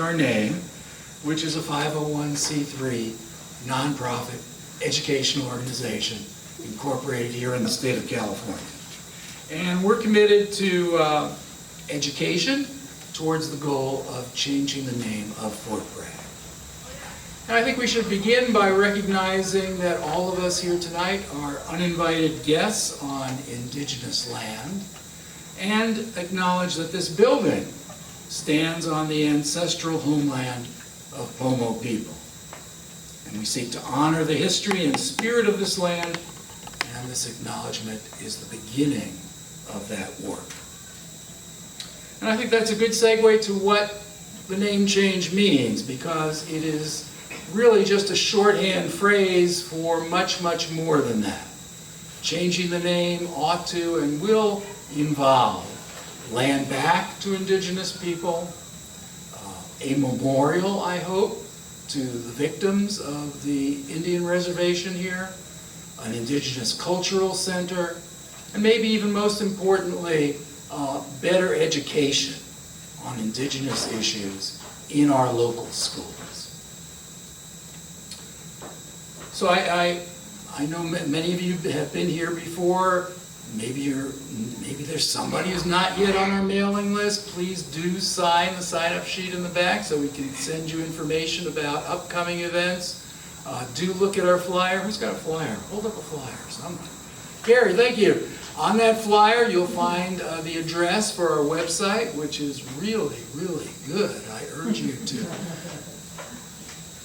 Our name, which is a 501c3 nonprofit educational organization incorporated here in the state of California. And we're committed to education towards the goal of changing the name of Fort Bragg. And I think we should begin by recognizing that all of us here tonight are uninvited guests on indigenous land, and acknowledge that this building stands on the ancestral homeland of Pomo people. And we seek to honor the history and spirit of this land, and this acknowledgement is the beginning of that work. And I think that's a good segue to what the name change means, because it is really just a shorthand phrase for much, much more than that. Changing the name ought to and will involve land back to indigenous people, a memorial, I hope, to the victims of the Indian reservation here, an indigenous cultural center, and maybe even most importantly, better education on indigenous issues in our local schools. So I know many of you have been here before. Maybe there's somebody who's not yet on our mailing list. Please do sign the sign-up sheet in the back so we can send you information about upcoming events. Do look at our flyer. Who's got a flyer? Hold up a flyer. Somebody. Gary, thank you. On that flyer, you'll find the address for our website, which is really, really good. I urge you to.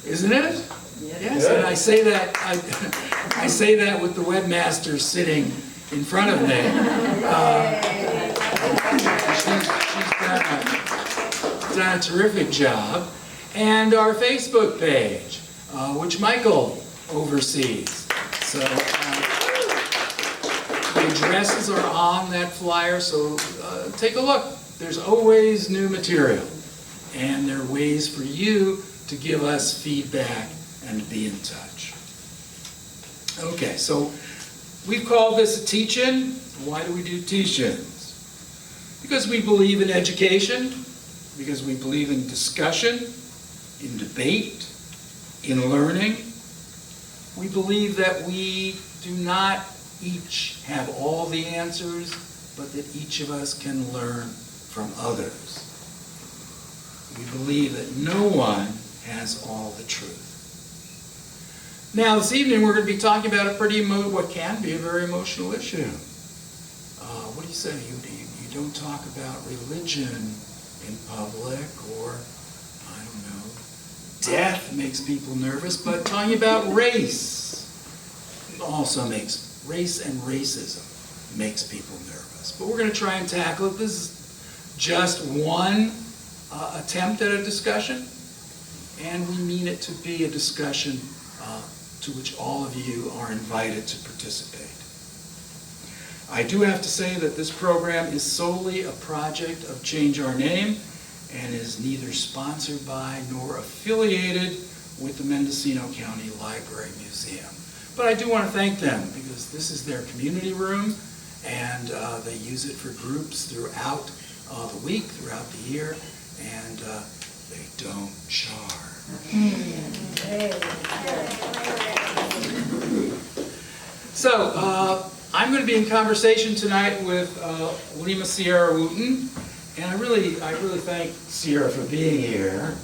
Isn't it? Yes. And I say that I say that with the webmaster sitting in front of me. She's done a terrific job. And our Facebook page, which Michael oversees. So the addresses are on that flyer, so take a look. There's always new material. And there are ways for you to give us feedback and to be in touch. Okay, so we've called this a teach-in. Why do we do teach-ins? Because we believe in education, because we believe in discussion, in debate, in learning. We believe that we do not each have all the answers, but that each of us can learn from others. We believe that no one has all the truth. Now, this evening we're going to be talking about what can be a very emotional issue. What do you say? You don't talk about religion in public, or, I don't know, death makes people nervous, but talking about race and racism makes people nervous. But we're going to try and tackle it. This is just one attempt at a discussion, and we mean it to be a discussion to which all of you are invited to participate. I do have to say that this program is solely a project of Change Our Name and is neither sponsored by nor affiliated with the Mendocino County Library Museum. But I do want to thank them because this is their community room, and they use it for groups throughout the week, throughout the year, and they don't charge. So, I'm going to be in conversation tonight with LimaSierra Wooten, and I really thank Sierra for being here.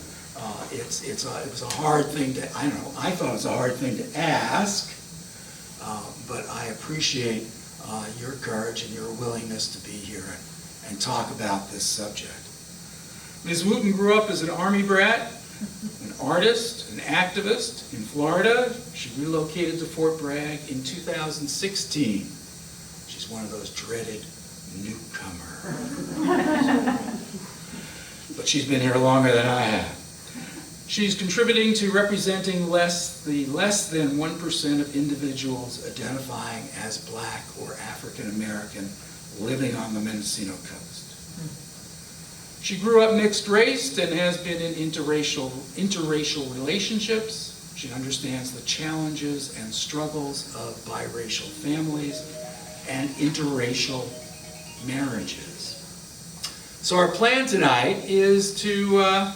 It was a hard thing to, I thought it was a hard thing to ask, but I appreciate your courage and your willingness to be here and talk about this subject. Ms. Wooten grew up as an Army brat, an artist, an activist in Florida. She relocated to Fort Bragg in 2016. She's one of those dreaded newcomers. But she's been here longer than I have. She's contributing to representing the less than 1% of individuals identifying as Black or African American living on the Mendocino Coast. She grew up mixed race and has been in interracial relationships. She understands the challenges and struggles of biracial families and interracial marriages. So our plan tonight is to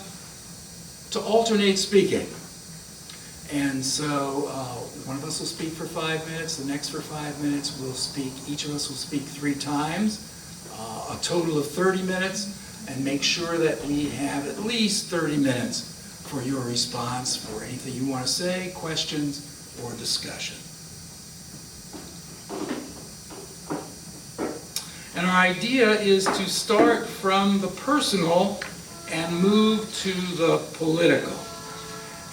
to alternate speaking. And so one of us will speak for 5 minutes, the next for 5 minutes. We'll speak, each of us will speak 3 times, a total of 30 minutes, and make sure that we have at least 30 minutes for your response, for anything you want to say, questions, or discussion. And our idea is to start from the personal and move to the political,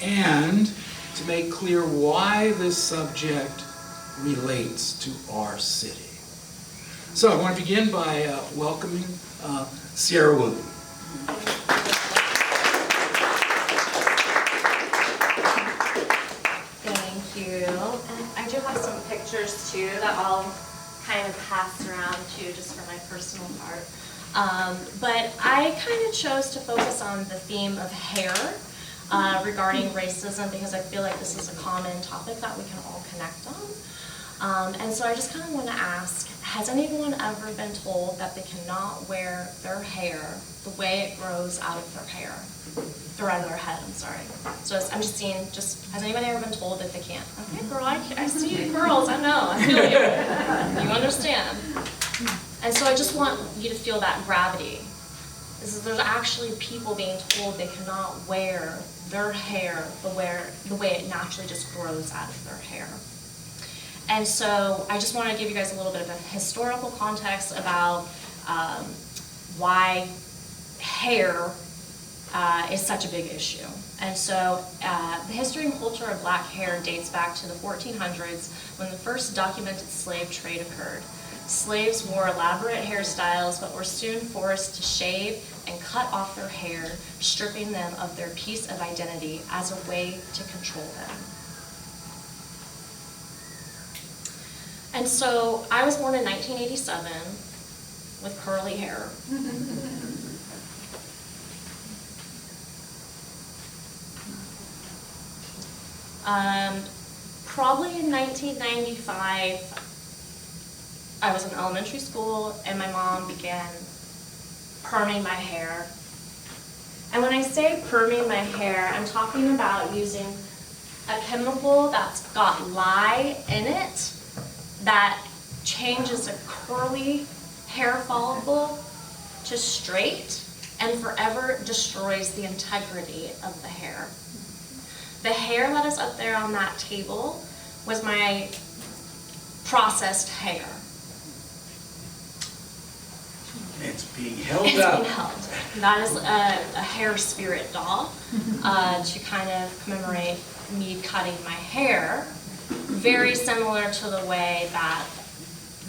and to make clear why this subject relates to our city. So I want to begin by welcoming Sierra Wooten. Thank you. And I do have some pictures too that I'll kind of pass around too, just for my personal part. But I kind of chose to focus on the theme of hair regarding racism, because I feel like this is a common topic that we can all connect on. And so I just kind of want to ask, has anyone ever been told that they cannot wear their hair the way it grows out of their hair? Or out of their head, I'm sorry. So I'm just seeing, has anybody ever been told that they can't? Okay, girl, I see you, girls, I know, I feel you. You understand. And so I just want you to feel that gravity. There's actually people being told they cannot wear their hair the way it naturally just grows out of their hair. And so I just want to give you guys a little bit of a historical context about why hair is such a big issue. And so the history and culture of black hair dates back to the 1400s, when the first documented slave trade occurred. Slaves wore elaborate hairstyles, but were soon forced to shave and cut off their hair, stripping them of their piece of identity as a way to control them. And so I was born in 1987 with curly hair. Probably in 1995, I was in elementary school and my mom began perming my hair. And when I say perming my hair, I'm talking about using a chemical that's got lye in it that changes a curly hair follicle to straight and forever destroys the integrity of the hair. The hair that is up there on that table was my processed hair. It's being held It's up. being held. That is a hair spirit doll to kind of commemorate me cutting my hair, very similar to the way that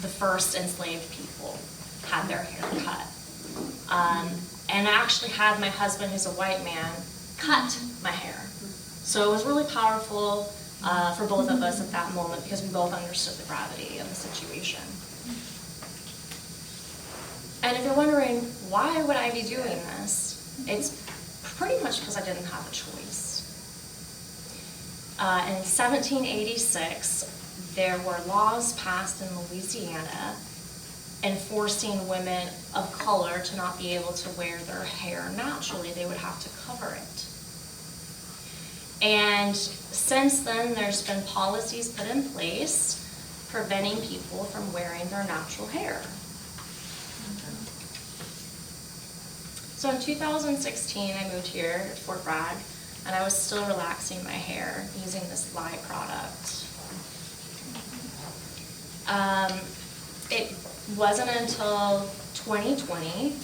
the first enslaved people had their hair cut. And I actually had my husband, who's a white man, cut my hair. So it was really powerful for both of us at that moment, because we both understood the gravity of the situation. And if you're wondering, why would I be doing this? It's pretty much because I didn't have a choice. In 1786, there were laws passed in Louisiana enforcing women of color to not be able to wear their hair naturally. They would have to cover it. And since then, there's been policies put in place preventing people from wearing their natural hair. So in 2016, I moved here at Fort Bragg, and I was still relaxing my hair using this lye product. It wasn't until 2020,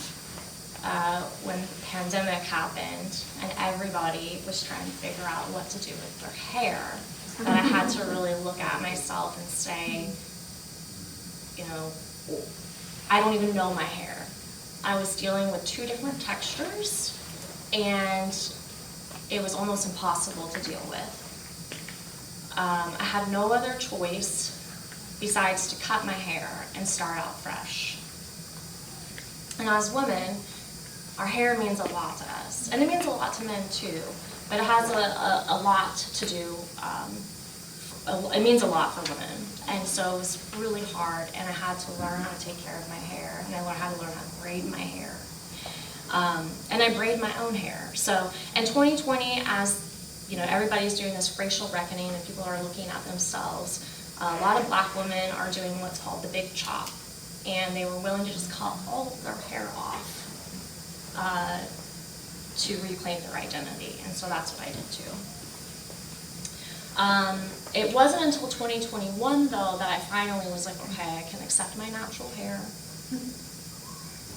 when the pandemic happened and everybody was trying to figure out what to do with their hair, that I had to really look at myself and say, you know, I don't even know my hair. I was dealing with 2 different textures, and it was almost impossible to deal with. I had no other choice besides to cut my hair and start out fresh. And as women, our hair means a lot to us, and it means a lot to men too, but it has a lot to do, it means a lot for women. And so it was really hard, and I had to learn how to take care of my hair, and I had to learn how to braid my hair. And I braid my own hair. So in 2020, as you know, everybody's doing this racial reckoning and people are looking at themselves, a lot of black women are doing what's called the big chop. And they were willing to just cut all of their hair off to reclaim their identity. And so that's what I did too. It wasn't until 2021 though that I finally was like, okay, I can accept my natural hair.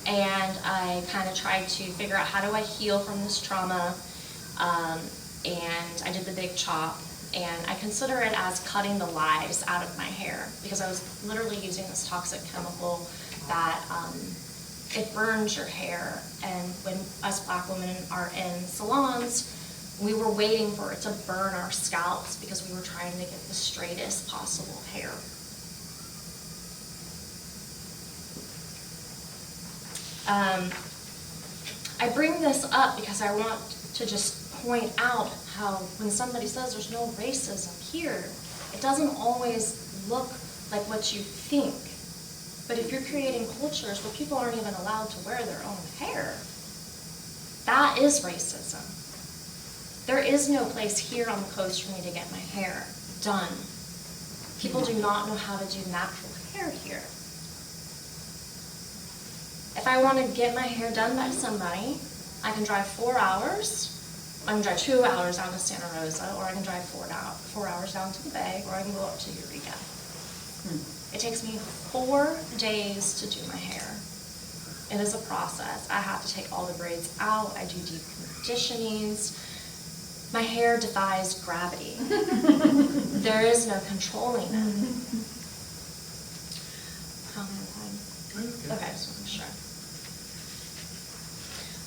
And I kind of tried to figure out how do I heal from this trauma. And I did the big chop. And I consider it as cutting the lives out of my hair because I was literally using this toxic chemical that it burns your hair. And when us black women are in salons, we were waiting for it to burn our scalps because we were trying to get the straightest possible hair. I bring this up because I want to just point out how when somebody says there's no racism here, it doesn't always look like what you think. But if you're creating cultures where people aren't even allowed to wear their own hair, that is racism. There is no place here on the coast for me to get my hair done. People do not know how to do natural hair here. If I want to get my hair done by somebody, I can drive 4 hours. I can drive 2 hours down to Santa Rosa, or I can drive 4 hours down to the Bay, or I can go up to Eureka. It takes me 4 days to do my hair. It is a process. I have to take all the braids out. I do deep conditionings. My hair defies gravity. There is no controlling it. How many time? Okay, just want to make sure.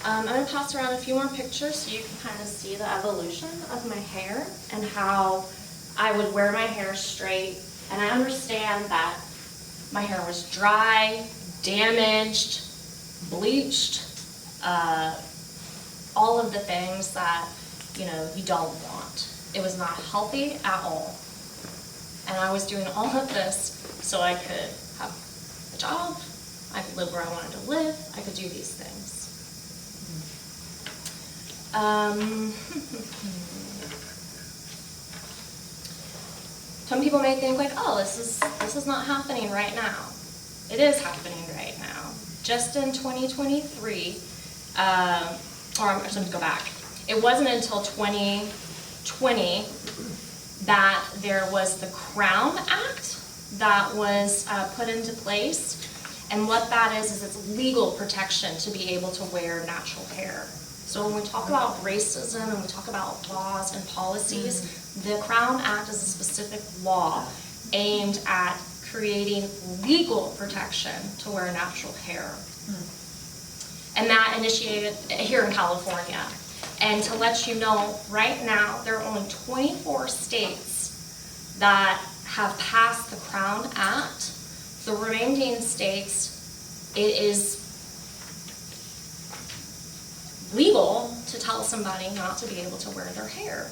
I'm going to pass around a few more pictures so you can kind of see the evolution of my hair and how I would wear my hair straight. And I understand that my hair was dry, damaged, bleached, all of the things that you don't want. It was not healthy at all. And I was doing all of this so I could have a job, I could live where I wanted to live, I could do these things. Some people may think like, oh, this is not happening right now. It is happening right now. Just in 2023, or I'm just going to go back. It wasn't until 2020 that there was the Crown Act that was put into place. And what that is it's legal protection to be able to wear natural hair. So when we talk about racism and we talk about laws and policies, the Crown Act is a specific law aimed at creating legal protection to wear natural hair. And that initiated here in California. And to let you know, right now, there are only 24 states that have passed the Crown Act. The remaining states, it is legal to tell somebody not to be able to wear their hair.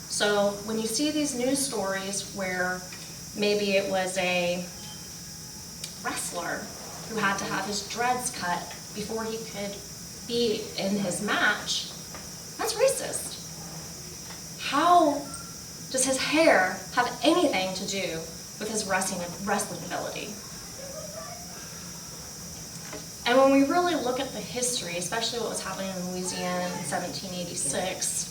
So when you see these news stories where maybe it was a wrestler who had to have his dreads cut before he could be in his match, that's racist. How does his hair have anything to do with his wrestling ability? And when we really look at the history, especially what was happening in Louisiana in 1786,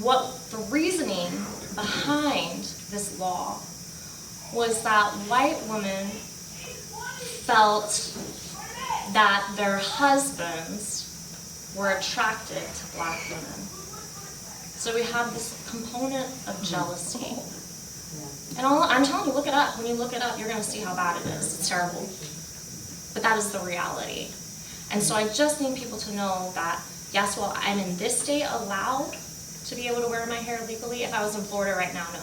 what the reasoning behind this law was that white women felt that their husbands were attracted to black women. So we have this component of jealousy. And I'm telling you, look it up. When you look it up, you're going to see how bad it is. It's terrible. But that is the reality. And so I just need people to know that, yes, well, I'm in this state allowed to be able to wear my hair legally. If I was in Florida right now, no.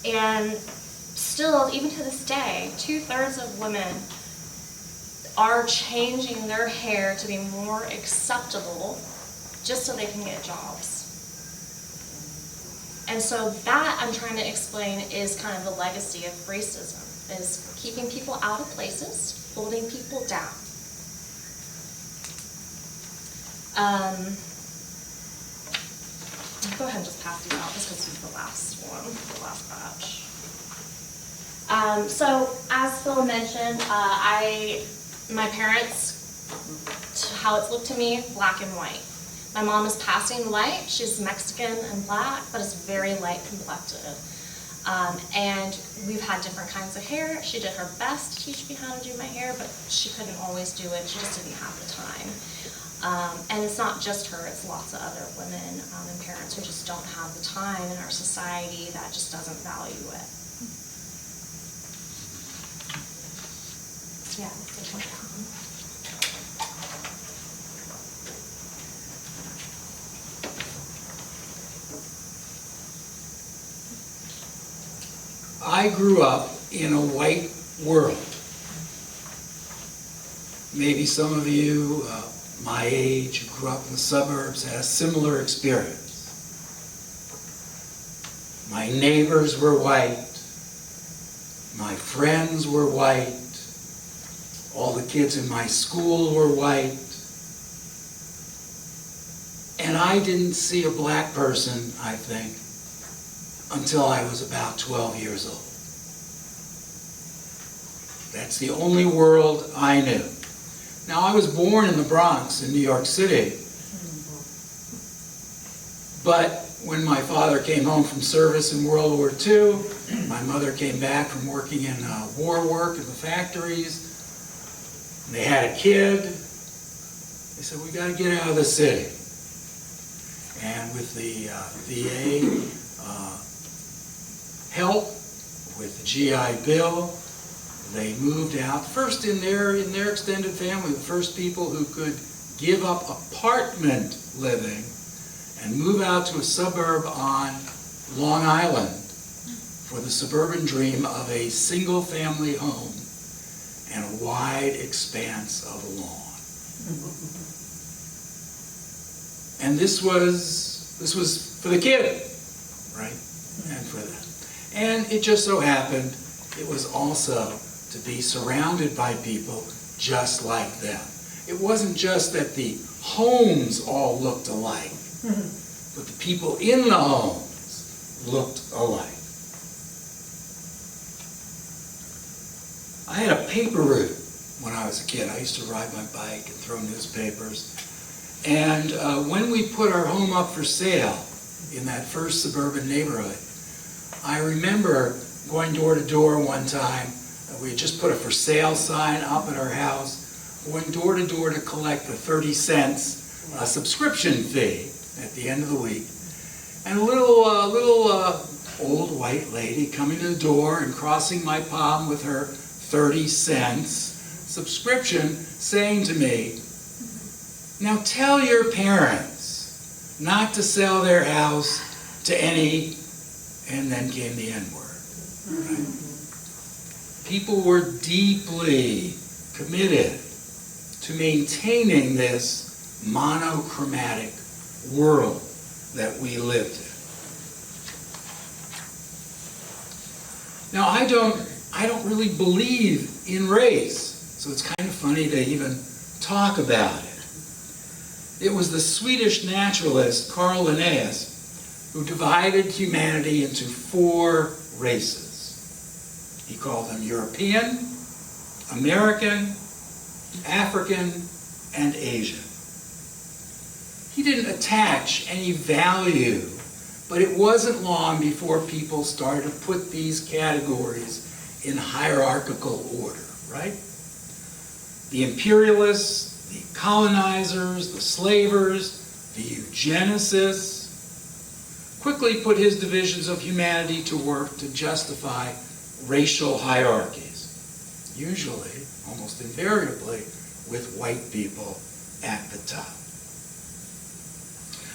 And still, even to this day, 2/3 of women are changing their hair to be more acceptable just so they can get jobs. And so that, I'm trying to explain, is kind of the legacy of racism. is keeping people out of places, holding people down. Go ahead and just pass these out just because this is the last one, the last batch. So as Phil mentioned, my parents, how it's looked to me, black and white. My mom is passing light. She's Mexican and black, but is very light complected. And we've had different kinds of hair. She did her best to teach me how to do my hair, but she couldn't always do it. She just didn't have the time. And it's not just her, it's lots of other women and parents who just don't have the time in our society that just doesn't value it. Yeah, let's take one down. I grew up in a white world. Maybe some of you my age who grew up in the suburbs had a similar experience. My neighbors were white. My friends were white. All the kids in my school were white. And I didn't see a black person, I think, until I was about 12 years old. That's the only world I knew. Now, I was born in the Bronx in New York City, but when my father came home from service in World War II, my mother came back from working in war work in the factories, and they had a kid. They said, we got to get out of the city. And with the VA help, with the GI Bill, they moved out, first in their extended family, the first people who could give up apartment living and move out to a suburb on Long Island for the suburban dream of a single family home and a wide expanse of lawn. And this was for the kid, right? And for them. And it just so happened it was also to be surrounded by people just like them. It wasn't just that the homes all looked alike, but the people in the homes looked alike. I had a paper route when I was a kid. I used to ride my bike and throw newspapers. And when we put our home up for sale in that first suburban neighborhood, I remember going door to door one time. We had just put a for sale sign up at our house, going door to door to collect the 30 cents subscription fee at the end of the week. And a little old white lady coming to the door and crossing my palm with her 30 cents subscription, saying to me, now tell your parents not to sell their house to any, and then came the N-word. Right? People were deeply committed to maintaining this monochromatic world that we lived in. Now, I don't really believe in race, so it's kind of funny to even talk about it. It was the Swedish naturalist Carl Linnaeus who divided humanity into 4 races. He called them European, American, African, and Asian. He didn't attach any value, but it wasn't long before people started to put these categories in hierarchical order, right? The imperialists, the colonizers, the slavers, the eugenicists quickly put his divisions of humanity to work to justify racial hierarchies, usually, almost invariably, with white people at the top.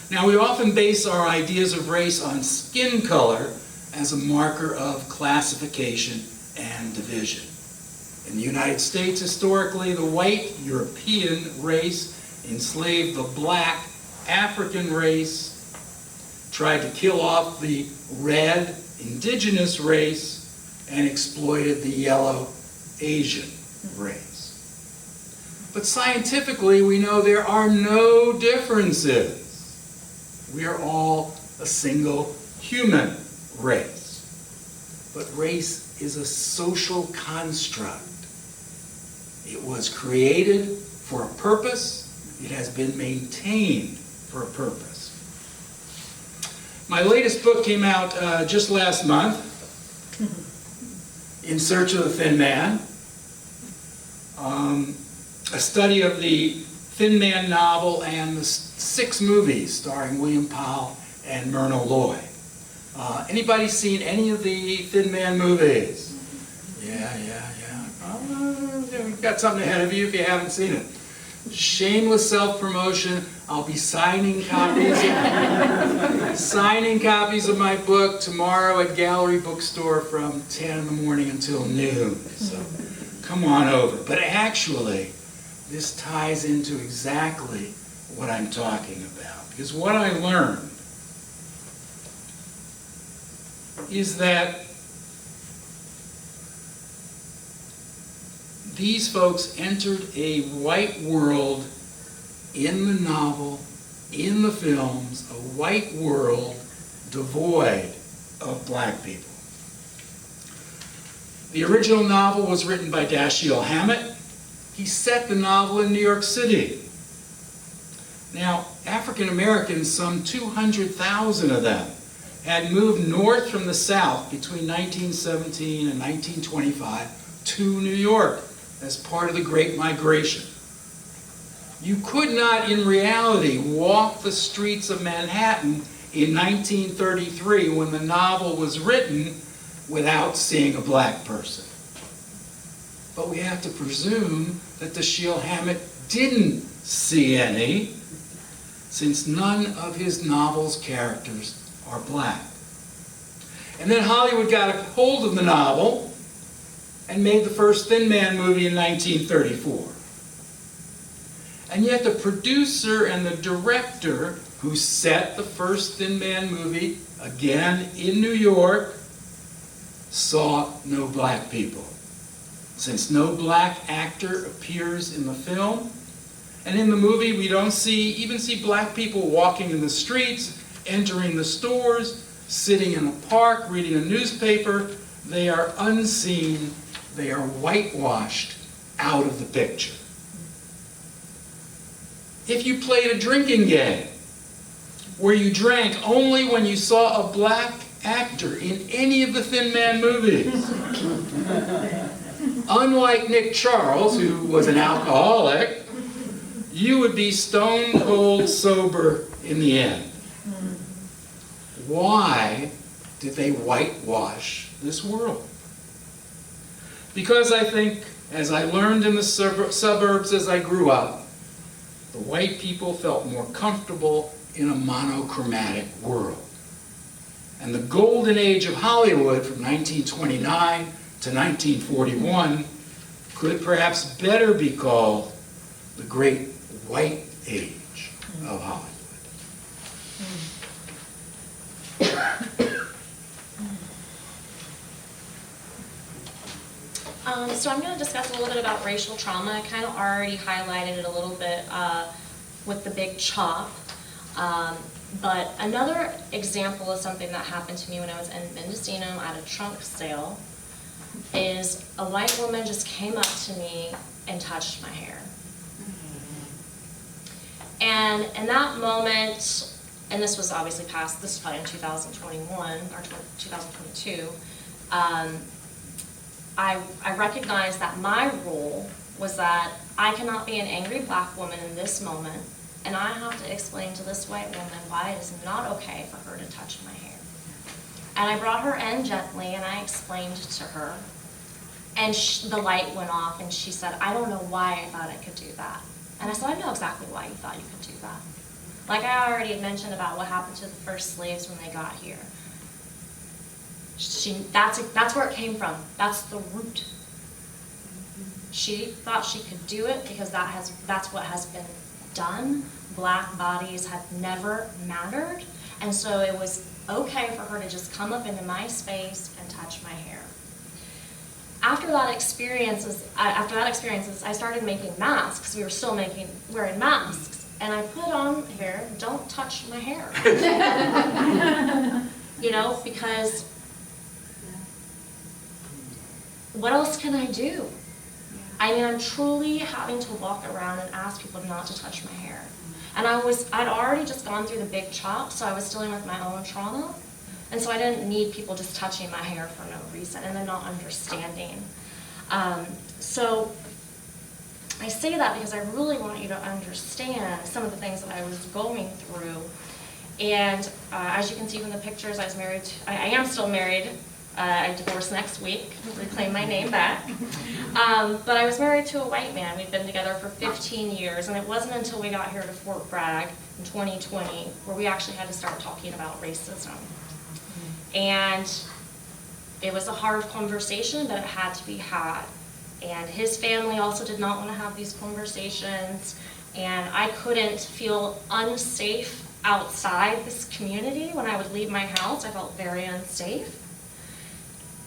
Now, we often base our ideas of race on skin color as a marker of classification and division. In the United States, historically, the white European race enslaved the black African race, tried to kill off the red indigenous race, and exploited the yellow Asian race. But scientifically, we know there are no differences. We are all a single human race. But race is a social construct. It was created for a purpose. It has been maintained for a purpose. My latest book came out just last month, In Search of the Thin Man, a study of the Thin Man novel and the 6 movies starring William Powell and Myrna Loy. Anybody seen any of the Thin Man movies? Yeah. You've got something ahead of you if you haven't seen it. Shameless self-promotion. I'll be signing copies of my book tomorrow at Gallery Bookstore from 10 in the morning until noon. So come on over. But actually, this ties into exactly what I'm talking about. Because what I learned is that these folks entered a white world in the novel, in the films, a white world devoid of black people. The original novel was written by Dashiell Hammett. He set the novel in New York City. Now, African Americans, some 200,000 of them, had moved north from the South between 1917 and 1925 to New York as part of the Great Migration. You could not, in reality, walk the streets of Manhattan in 1933 when the novel was written without seeing a black person. But we have to presume that Dashiell Hammett didn't see any, since none of his novel's characters are black. And then Hollywood got a hold of the novel and made the first Thin Man movie in 1934. And yet the producer and the director who set the first Thin Man movie, again in New York, saw no black people. Since no black actor appears in the film, and in the movie we don't even see black people walking in the streets, entering the stores, sitting in a park, reading a newspaper. They are unseen. They are whitewashed out of the picture. If you played a drinking game where you drank only when you saw a black actor in any of the Thin Man movies, unlike Nick Charles, who was an alcoholic, you would be stone cold sober in the end. Why did they whitewash this world? Because I think, as I learned in the suburbs as I grew up, the white people felt more comfortable in a monochromatic world. And the golden age of Hollywood from 1929 to 1941 could perhaps better be called the great white age of Hollywood. So I'm going to discuss a little bit about racial trauma. I kind of already highlighted it a little bit with the big chop. But another example of something that happened to me when I was in Mendocino at a trunk sale is a white woman just came up to me and touched my hair. And in that moment, and this was obviously past, this was probably in 2021 or 2022, I recognized that my role was that I cannot be an angry black woman in this moment, and I have to explain to this white woman why it is not okay for her to touch my hair. And I brought her in gently, and I explained to her, and the light went off, and she said, "I don't know why I thought I could do that." And I said, "I know exactly why you thought you could do that." Like I already had mentioned about what happened to the first slaves when they got here. That's where it came from. That's the root. She thought she could do it because that's what has been done. Black bodies have never mattered, and so it was okay for her to just come up into my space and touch my hair. after that experiences, I started making masks. We were still wearing masks. And I put on here, don't touch my hair. You know, because what else can I do? I mean, I'm truly having to walk around and ask people not to touch my hair. And I'd already just gone through the big chop, so I was dealing with my own trauma. And so I didn't need people just touching my hair for no reason, and then not understanding. So I say that because I really want you to understand some of the things that I was going through. And as you can see from the pictures, I am still married. I divorced next week, reclaim my name back. But I was married to a white man. We'd been together for 15 years, and it wasn't until we got here to Fort Bragg in 2020 where we actually had to start talking about racism. And it was a hard conversation, but it had to be had. And his family also did not want to have these conversations, and I couldn't feel unsafe outside this community. When I would leave my house, I felt very unsafe.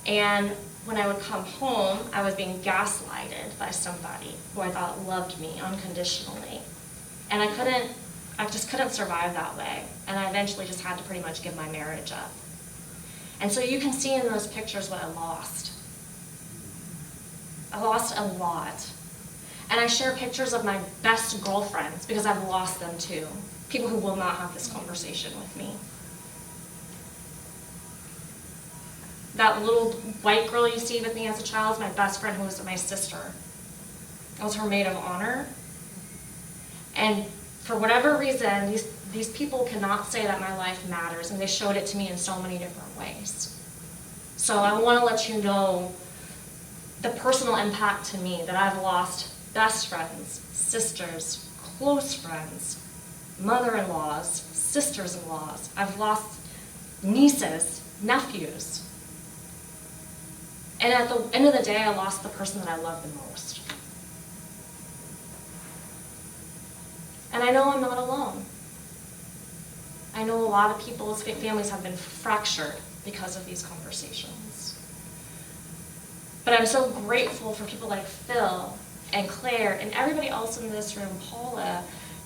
And when I would come home, I was being gaslighted by somebody who I thought loved me unconditionally. And I just couldn't survive that way. And I eventually just had to pretty much give my marriage up. And so you can see in those pictures what I lost. I lost a lot. And I share pictures of my best girlfriends because I've lost them too. People who will not have this conversation with me. That little white girl you see with me as a child is my best friend, who was my sister. I was her maid of honor. And for whatever reason, these people cannot say that my life matters, and they showed it to me in so many different ways. So I want to let you know the personal impact to me that I've lost best friends, sisters, close friends, mother-in-laws, sisters-in-laws. I've lost nieces, nephews. And at the end of the day, I lost the person that I love the most. And I know I'm not alone. I know a lot of people's families have been fractured because of these conversations. But I'm so grateful for people like Phil and Claire and everybody else in this room, Paula,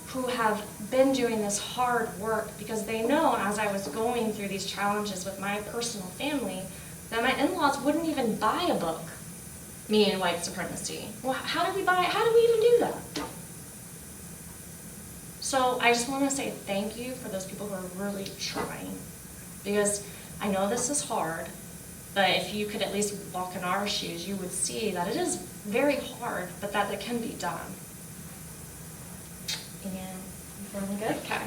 who have been doing this hard work, because they know as I was going through these challenges with my personal family, that my in-laws wouldn't even buy a book, Me and White Supremacy. Well, how do we even do that? So I just want to say thank you for those people who are really trying, because I know this is hard, but if you could at least walk in our shoes, you would see that it is very hard, but that it can be done. And you feeling good? Okay.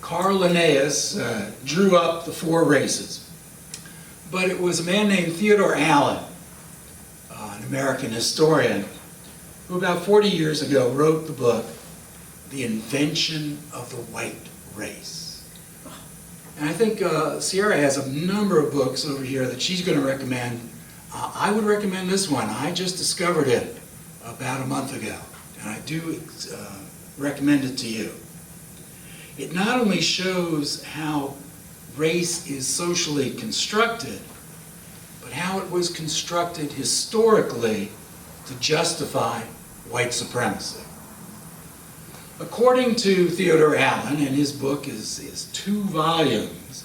Carl Linnaeus drew up the 4 races, but it was a man named Theodore Allen, an American historian, who about 40 years ago wrote the book, The Invention of the White Race. And I think Sierra has a number of books over here that she's going to recommend. I would recommend this one. I just discovered it about a month ago, and I do recommend it to you. It not only shows how race is socially constructed, but how it was constructed historically to justify white supremacy. According to Theodore Allen, and his book is 2 volumes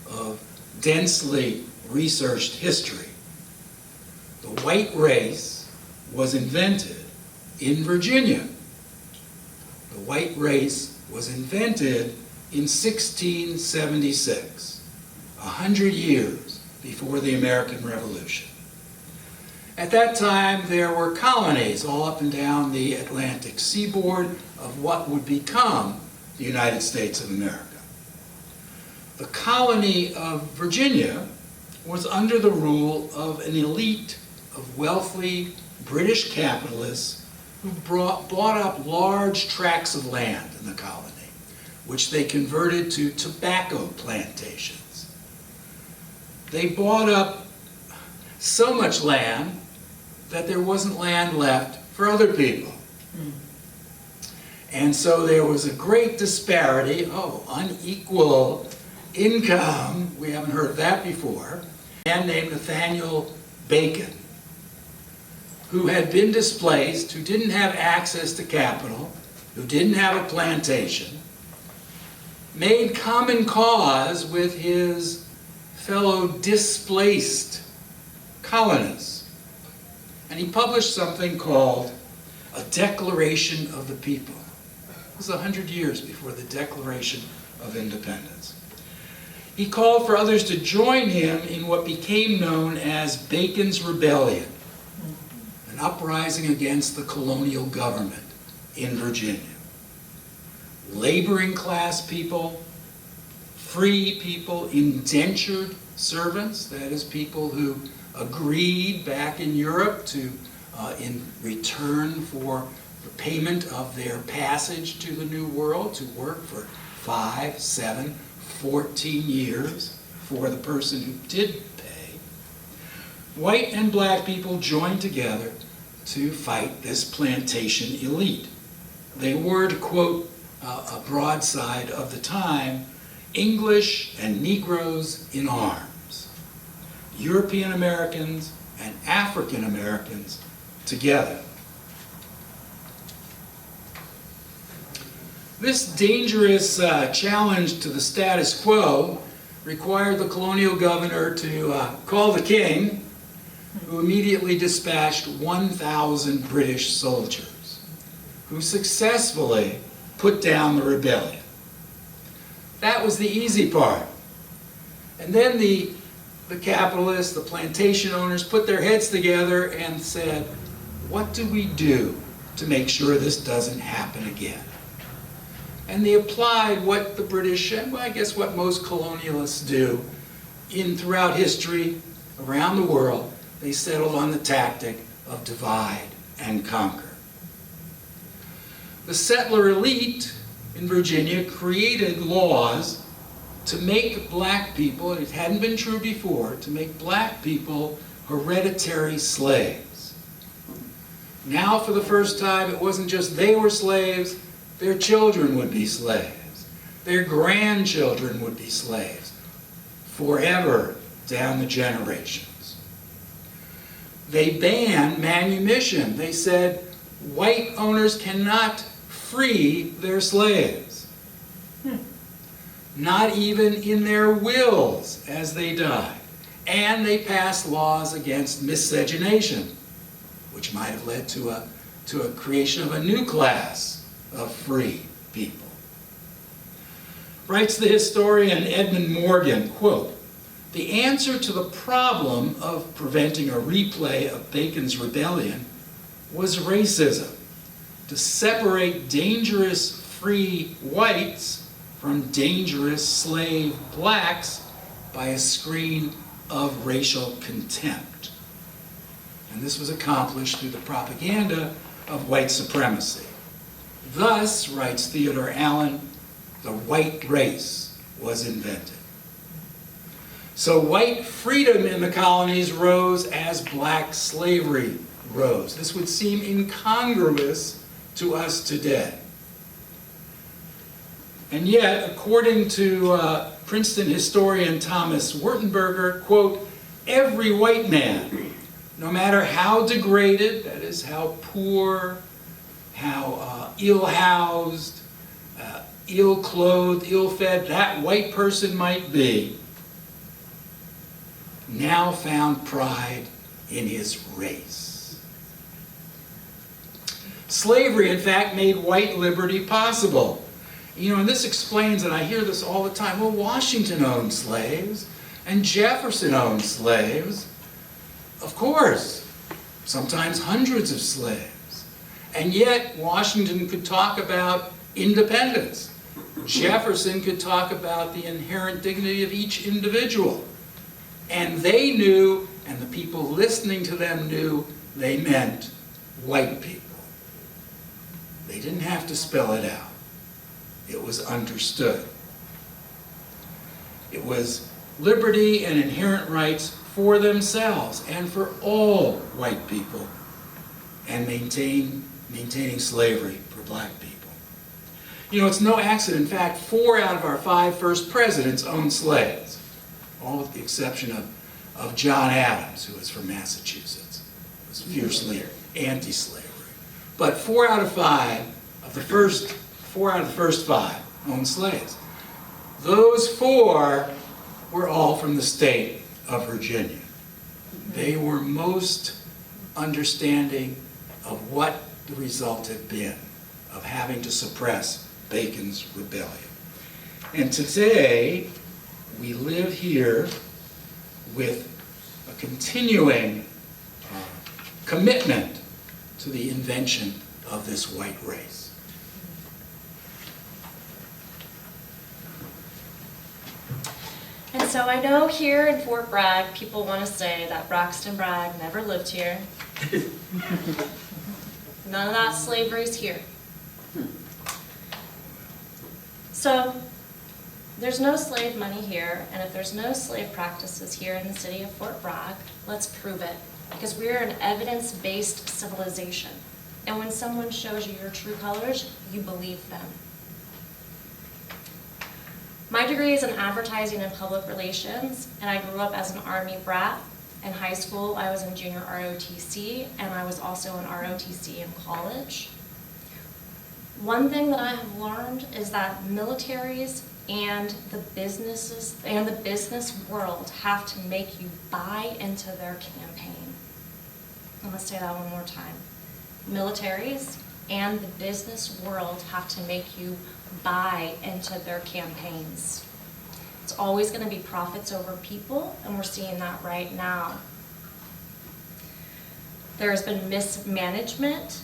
of densely researched history, the white race was invented in Virginia. The white race was invented in 1676, 100 years before the American Revolution. At that time, there were colonies all up and down the Atlantic seaboard of what would become the United States of America. The colony of Virginia was under the rule of an elite of wealthy British capitalists who bought up large tracts of land in the colony, which they converted to tobacco plantations. They bought up so much land that there wasn't land left for other people. And so there was a great disparity, unequal income, we haven't heard of that before, a man named Nathaniel Bacon, who had been displaced, who didn't have access to capital, who didn't have a plantation, made common cause with his fellow displaced colonists. And he published something called a Declaration of the People. It was 100 years before the Declaration of Independence. He called for others to join him in what became known as Bacon's Rebellion, an uprising against the colonial government in Virginia. Laboring class people, free people, indentured servants, that is, people who agreed back in Europe to, in return for the payment of their passage to the New World, to work for 5, 7, 14 years for the person who did pay. White and black people joined together to fight this plantation elite. They were, to quote a broadside of the time, English and Negroes in arms, European Americans and African Americans together. This dangerous challenge to the status quo required the colonial governor to call the king, who immediately dispatched 1,000 British soldiers, who successfully put down the rebellion. That was the easy part. And then the capitalists, the plantation owners, put their heads together and said, what do we do to make sure this doesn't happen again? And they applied what the British, and well, I guess what most colonialists do throughout history, around the world. They settled on the tactic of divide and conquer. The settler elite in Virginia created laws to make black people, and it hadn't been true before, to make black people hereditary slaves. Now, for the first time, it wasn't just they were slaves, their children would be slaves. Their grandchildren would be slaves forever down the generations. They banned manumission. They said white owners cannot free their slaves. Not even in their wills as they died. And they passed laws against miscegenation, which might have led to a creation of a new class of free people. Writes the historian Edmund Morgan, quote, "The answer to the problem of preventing a replay of Bacon's rebellion was racism, to separate dangerous free whites from dangerous slave blacks by a screen of racial contempt." And this was accomplished through the propaganda of white supremacy. Thus, writes Theodore Allen, the white race was invented. So white freedom in the colonies rose as black slavery rose. This would seem incongruous to us today. And yet, according to Princeton historian Thomas Wertenberger, quote, "Every white man, no matter how degraded, that is, how poor, how ill-housed, ill-clothed, ill-fed that white person might be, now found pride in his race." Slavery, in fact, made white liberty possible. You know, and this explains, and I hear this all the time, well, Washington owned slaves, and Jefferson owned slaves. Of course, sometimes hundreds of slaves. And yet, Washington could talk about independence. Jefferson could talk about the inherent dignity of each individual. And they knew, and the people listening to them knew, they meant white people. They didn't have to spell it out. It was understood. It was liberty and inherent rights for themselves and for all white people, and maintaining slavery for black people. You know, it's no accident. In fact, 4 out of our 5 first presidents owned slaves, all with the exception of John Adams, who was from Massachusetts. He was fiercely anti-slavery. But 4 out of the first 5 owned slaves. Those 4 were all from the state of Virginia. They were most understanding of what the result had been of having to suppress Bacon's rebellion. And today, we live here with a continuing commitment to the invention of this white race. And so I know here in Fort Bragg, people want to say that Braxton Bragg never lived here. None of that slavery's here. So there's no slave money here, and if there's no slave practices here in the city of Fort Bragg, let's prove it. Because we're an evidence-based civilization. And when someone shows you your true colors, you believe them. My degree is in advertising and public relations, and I grew up as an Army brat. In high school, I was in junior ROTC, and I was also in ROTC in college. One thing that I have learned is that militaries and the businesses and the business world have to make you buy into their campaign. I'm going to say that one more time. Militaries and the business world have to make you buy into their campaigns. It's always going to be profits over people, and we're seeing that right now. There has been mismanagement,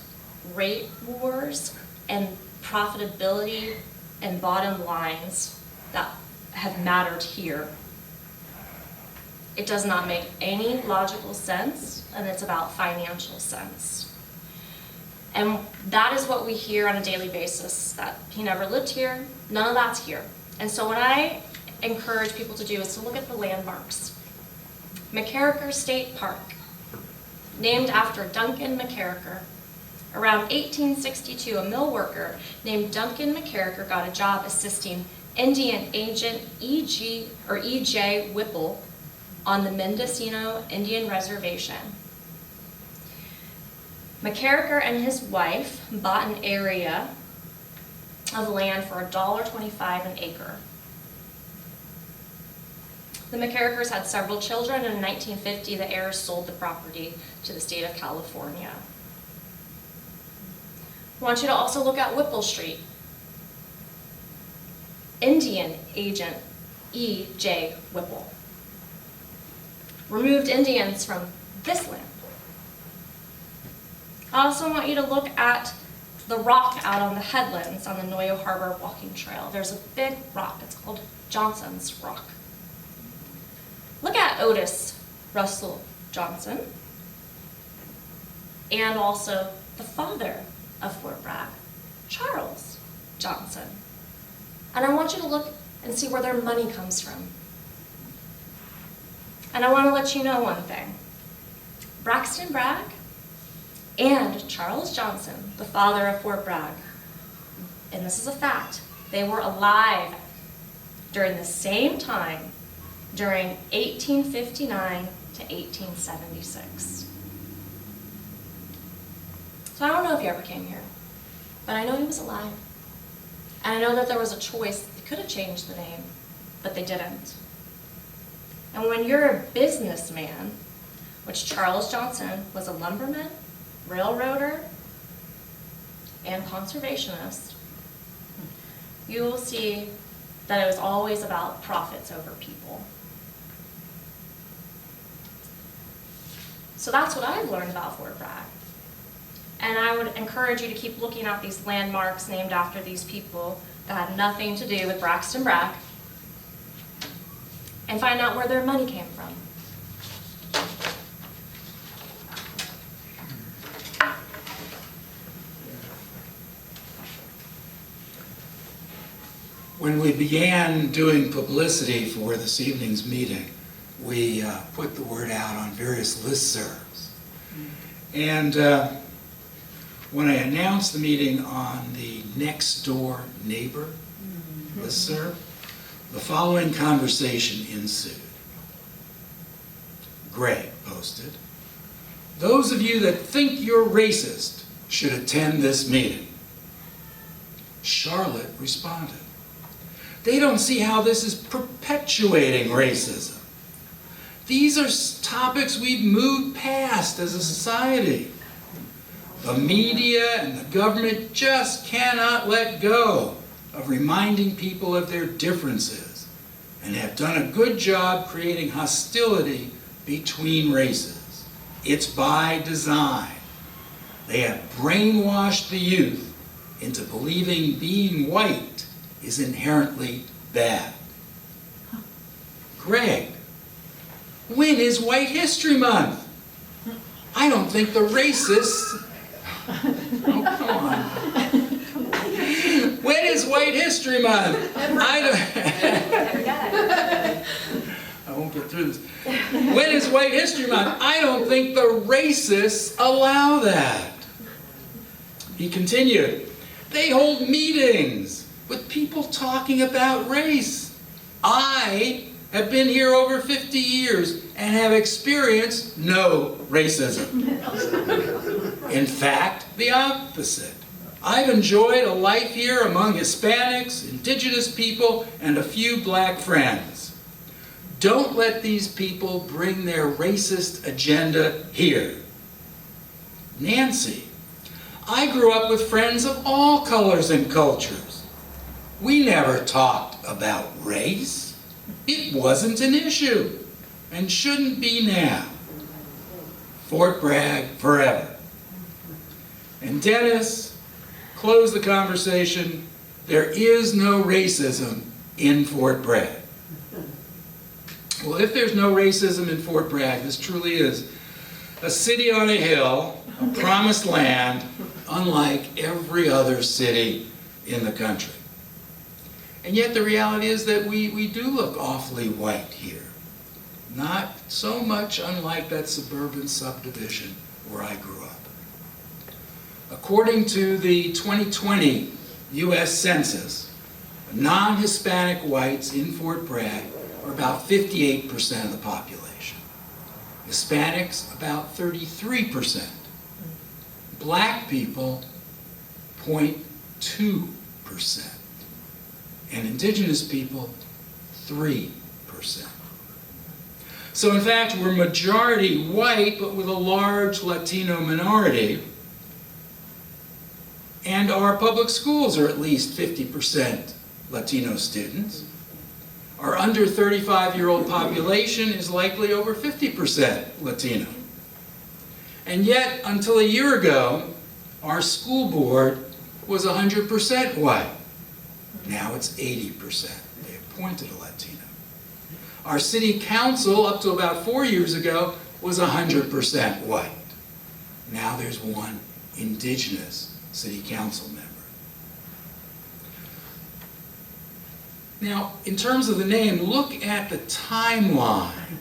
rate wars, and profitability and bottom lines that have mattered here. It does not make any logical sense, and it's about financial sense. And that is what we hear on a daily basis, that he never lived here, none of that's here. And so what I encourage people to do is to look at the landmarks. McCarraker State Park, named after Duncan McCarraker. Around 1862, a mill worker named Duncan McCarraker got a job assisting Indian agent E.J. Whipple on the Mendocino Indian Reservation. McCarraker and his wife bought an area of land for $1.25 an acre. The McCarrakers had several children, and in 1950, the heirs sold the property to the state of California. I want you to also look at Whipple Street. Indian agent E.J. Whipple removed Indians from this land. I also want you to look at the rock out on the headlands on the Noyo Harbor walking trail. There's a big rock, it's called Johnson's Rock. Look at Otis Russell Johnson, and also the father of Fort Bragg, Charles Johnson. And I want you to look and see where their money comes from. And I want to let you know one thing. Braxton Bragg and Charles Johnson, the father of Fort Bragg, and this is a fact, they were alive during the same time, during 1859 to 1876. So I don't know if he ever came here, but I know he was alive. And I know that there was a choice. They could have changed the name, but they didn't. And when you're a businessman, which Charles Johnson was a lumberman, railroader, and conservationist, you will see that it was always about profits over people. So that's what I've learned about Fort Bragg. And I would encourage you to keep looking at these landmarks named after these people that had nothing to do with Braxton Bragg and find out where their money came from. When we began doing publicity for this evening's meeting, we put the word out on various listservs. And when I announced the meeting on the next door neighbor listserv, the following conversation ensued. Greg posted, "Those of you that think you're racist should attend this meeting." Charlotte responded, "They don't see how this is perpetuating racism. These are topics we've moved past as a society. The media and the government just cannot let go of reminding people of their differences and have done a good job creating hostility between races. It's by design. They have brainwashed the youth into believing being white is inherently bad." Greg, when is White History Month? I don't think the racists... Oh, come on. When is White History Month? I won't get through this. When is White History Month? I don't think the racists allow that. He continued, "They hold meetings with people talking about race. I have been here over 50 years and have experienced no racism. In fact, the opposite. I've enjoyed a life here among Hispanics, indigenous people, and a few black friends. Don't let these people bring their racist agenda here. Nancy, I grew up with friends of all colors and cultures. We never talked about race. It wasn't an issue and shouldn't be now. Fort Bragg forever." And Dennis closed the conversation. There is no racism in Fort Bragg. Well, if there's no racism in Fort Bragg, this truly is a city on a hill, a promised land, unlike every other city in the country. And yet the reality is that we do look awfully white here. Not so much unlike that suburban subdivision where I grew up. According to the 2020 U.S. Census, non-Hispanic whites in Fort Bragg are about 58% of the population. Hispanics, about 33%. Black people, 0.2%. And indigenous people, 3%. So in fact, we're majority white, but with a large Latino minority. And our public schools are at least 50% Latino students. Our under 35-year-old population is likely over 50% Latino. And yet, until a year ago, our school board was 100% white. Now it's 80%. They appointed a Latino. Our city council, up to about 4 years ago, was 100% white. Now there's one indigenous city council member. Now, in terms of the name, look at the timeline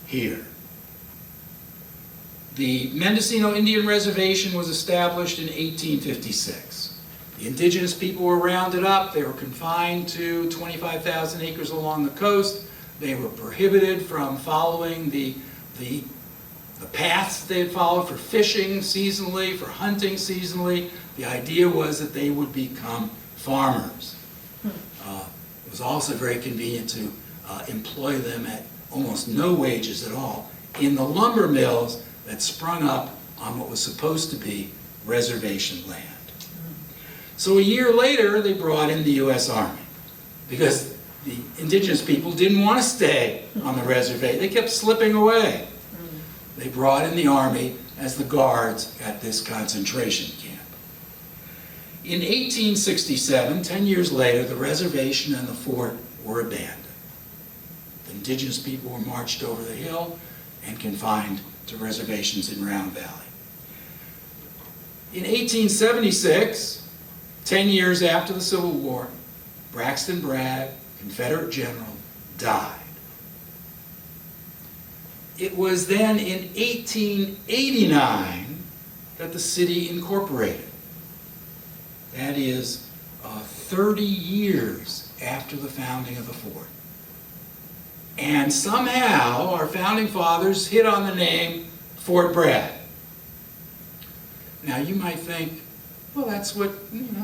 here. The Mendocino Indian Reservation was established in 1856. The indigenous people were rounded up. They were confined to 25,000 acres along the coast. They were prohibited from following the paths they had followed for fishing seasonally, for hunting seasonally. The idea was that they would become farmers. It was also very convenient to employ them at almost no wages at all in the lumber mills that sprung up on what was supposed to be reservation land. So a year later, they brought in the U.S. Army because the indigenous people didn't want to stay on the reservation. They kept slipping away. They brought in the Army as the guards at this concentration camp. In 1867, 10 years later, the reservation and the fort were abandoned. The indigenous people were marched over the hill and confined to reservations in Round Valley. In 1876, 10 years after the Civil War, Braxton Bragg, Confederate general, died. It was then in 1889, that the city incorporated. That is 30 years after the founding of the fort. And somehow our founding fathers hit on the name Fort Bragg. Now you might think, well, that's what,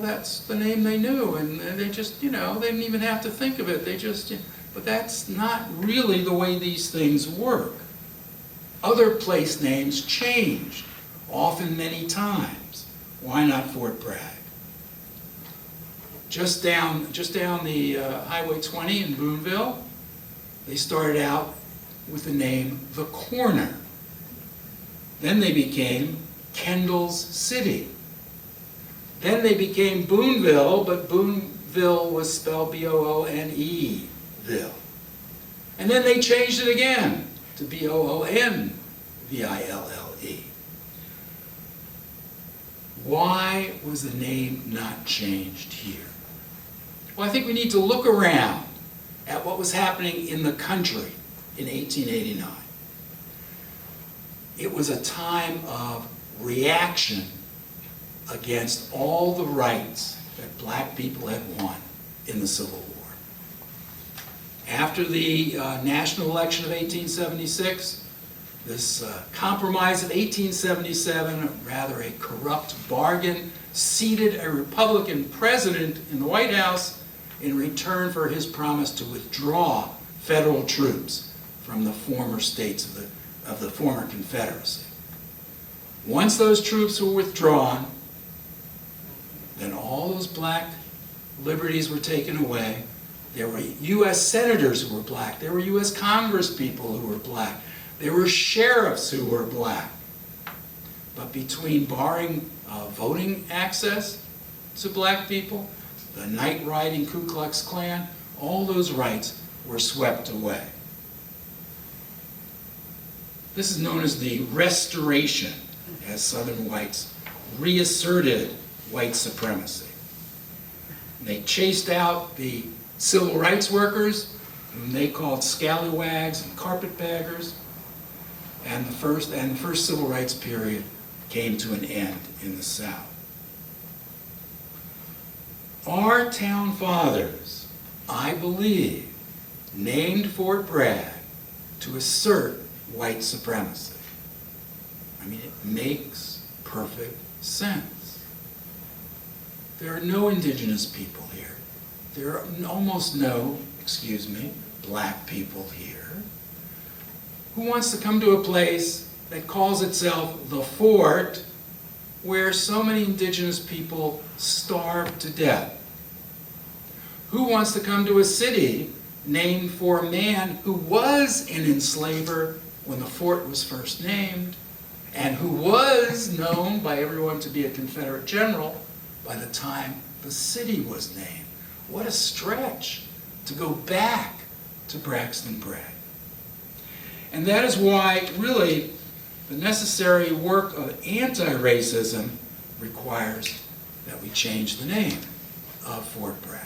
that's the name they knew, and they just, they didn't even have to think of it. They just, but that's not really the way these things work. Other place names changed, often many times. Why not Fort Bragg? Just down the Highway 20 in Boonville, they started out with the name The Corner. Then they became Kendall's City. Then they became Boonville, but Boonville was spelled B-O-O-N-E, Ville. And then they changed it again to B-O-O-N-V-I-L-L-E. Why was the name not changed here? Well, I think we need to look around at what was happening in the country in 1889. It was a time of reaction against all the rights that black people had won in the Civil War. After the national election of 1876, this compromise of 1877, rather a corrupt bargain, seated a Republican president in the White House in return for his promise to withdraw federal troops from the former states of the former Confederacy. Once those troops were withdrawn, then all those black liberties were taken away. There were U.S. senators who were black. There were U.S. congresspeople who were black. There were sheriffs who were black. But between barring voting access to black people, the night-riding Ku Klux Klan, all those rights were swept away. This is known as the Restoration, as Southern whites reasserted white supremacy. They chased out the civil rights workers, whom they called scallywags and carpetbaggers, and the first civil rights period came to an end in the South. Our town fathers, I believe, named Fort Bragg to assert white supremacy. I mean, it makes perfect sense. There are no indigenous people here. There are almost no, black people here. Who wants to come to a place that calls itself the Fort, where so many indigenous people starved to death? Who wants to come to a city named for a man who was an enslaver when the fort was first named, and who was known by everyone to be a Confederate general by the time the city was named? What a stretch to go back to Braxton Bragg. And that is why, really, the necessary work of anti-racism requires that we change the name of Fort Bragg.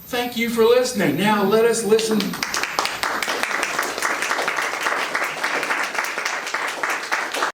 Thank you for listening. Now let us listen